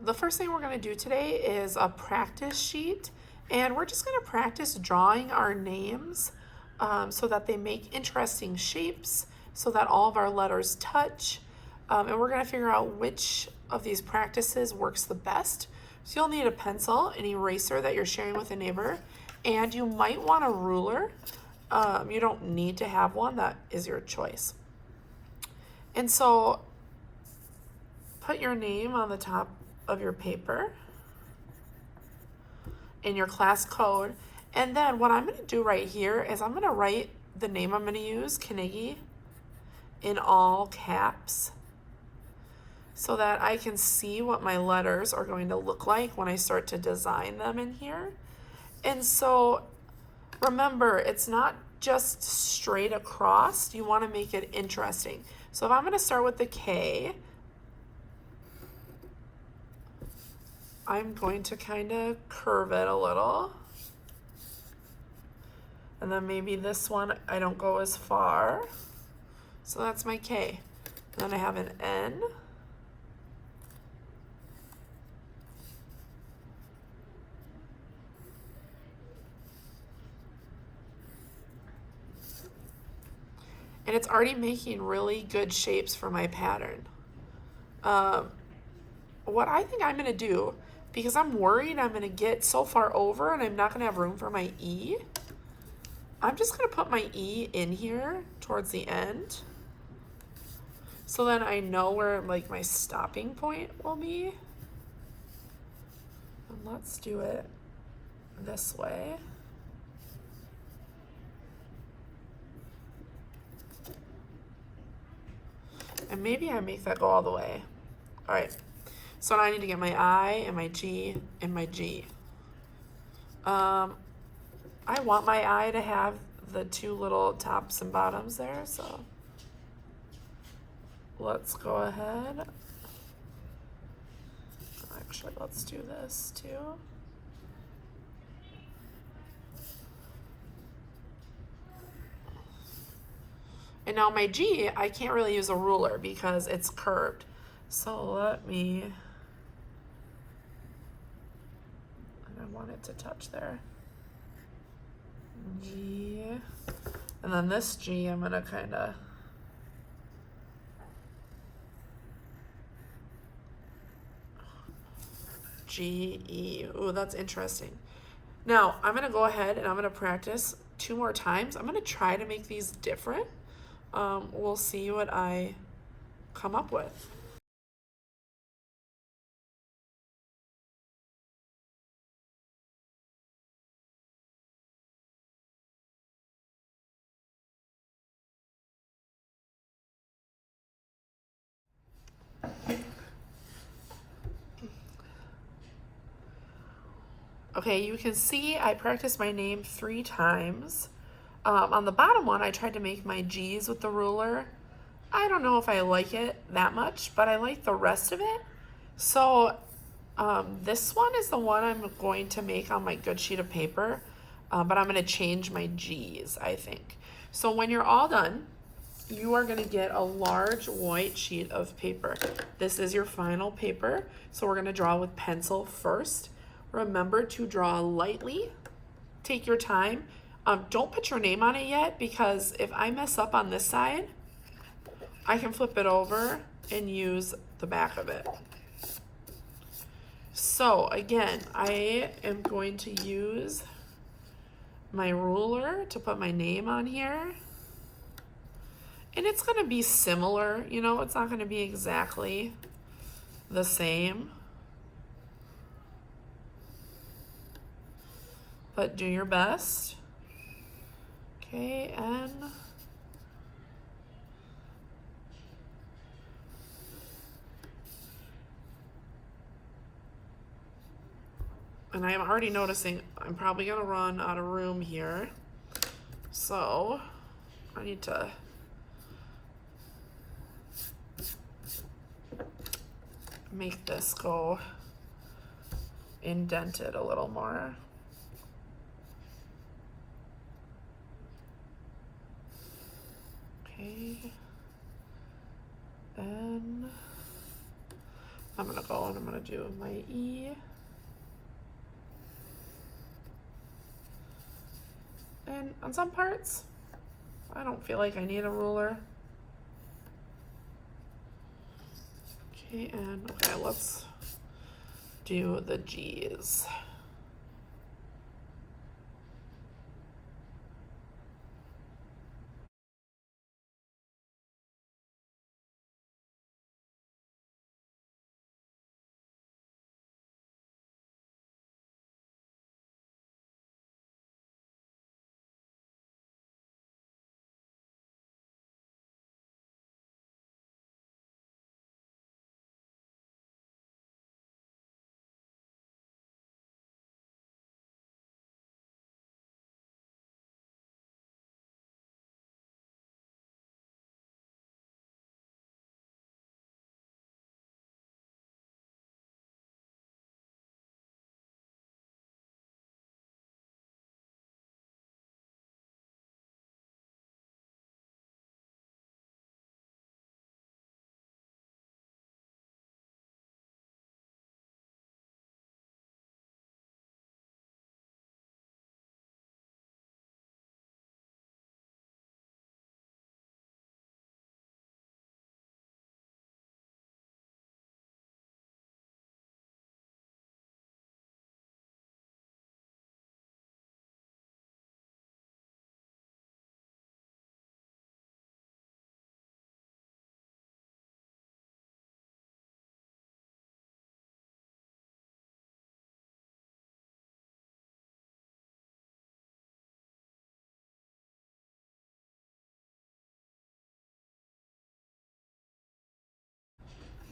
the first thing we're going to do today is a practice sheet, and we're just going to practice drawing our names so that they make interesting shapes, so that all of our letters touch, and we're going to figure out which of these practices works the best. So you'll need a pencil, an eraser that you're sharing with a neighbor, and you might want a ruler. You don't need to have one, that is your choice. And so put your name on the top of your paper in your class code. And then what I'm going to do right here is I'm going to write the name I'm going to use, Carnegie, in all caps so that I can see what my letters are going to look like when I start to design them in here. And so remember, it's not just straight across. You want to make it interesting. So if I'm going to start with the K, I'm going to kind of curve it a little. And then maybe this one, I don't go as far. So that's my K. And then I have an N. And it's already making really good shapes for my pattern. What I think I'm gonna do, because I'm worried I'm gonna get so far over and I'm not gonna have room for my E, I'm just gonna put my E in here towards the end. So then I know where like my stopping point will be. And let's do it this way. And maybe I make that go all the way. All right, so now I need to get my I and my G and my G. I want my I to have the two little tops and bottoms there, so let's go ahead. Actually, let's do this too. And now my G, I can't really use a ruler because it's curved. So let me, and I want it to touch there. G, and then this G, I'm gonna kind of G, E. Ooh, that's interesting. Now, I'm gonna go ahead and I'm gonna practice 2 more times. I'm gonna try to make these different. We'll see what I come up with. Okay, you can see I practiced my name 3 times. On the bottom one, I tried to make my G's with the ruler. I don't know if I like it that much, but I like the rest of it. So this one is the one I'm going to make on my good sheet of paper, but I'm gonna change my G's, I think. So when you're all done, you are gonna get a large white sheet of paper. This is your final paper. So we're gonna draw with pencil first. Remember to draw lightly, take your time. Don't put your name on it yet, because if I mess up on this side, I can flip it over and use the back of it. So again, I am going to use my ruler to put my name on here. And it's gonna be similar, you know, it's not gonna be exactly the same. But do your best. Okay, and I am already noticing I'm probably gonna run out of room here. So I need to make this go indented a little more. Okay, and I'm gonna go and I'm gonna do my E. And on some parts, I don't feel like I need a ruler. Okay, and okay, let's do the G's.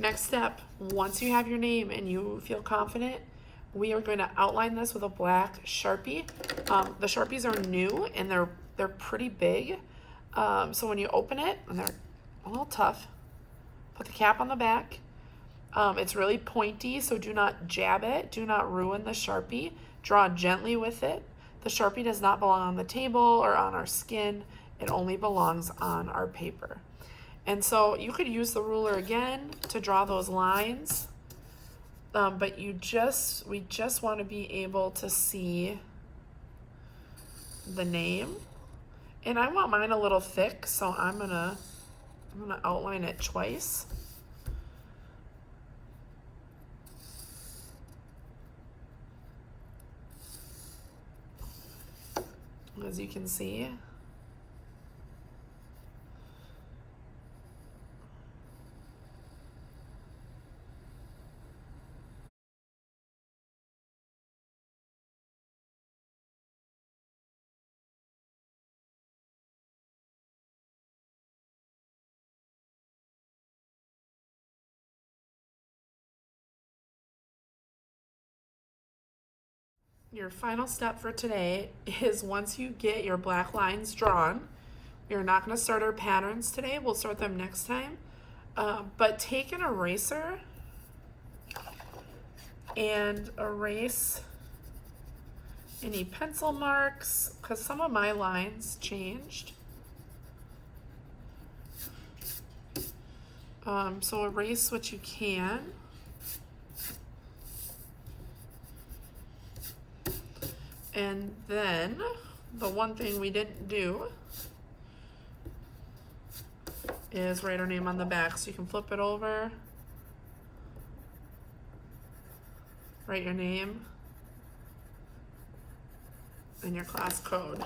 Next step, once you have your name and you feel confident, we are going to outline this with a black Sharpie. The Sharpies are new and they're pretty big. So when you open it, and they're a little tough, put the cap on the back. It's really pointy, so do not jab it. Do not ruin the Sharpie. Draw gently with it. The Sharpie does not belong on the table or on our skin. It only belongs on our paper. And so you could use the ruler again to draw those lines, but we just want to be able to see the name. And I want mine a little thick, so I'm gonna outline it twice. As you can see. Your final step for today is once you get your black lines drawn, we're not going to start our patterns today, we'll start them next time. But take an eraser and erase any pencil marks, because some of my lines changed. So erase what you can. And then the one thing we didn't do is write our name on the back. So you can flip it over, write your name and your class code.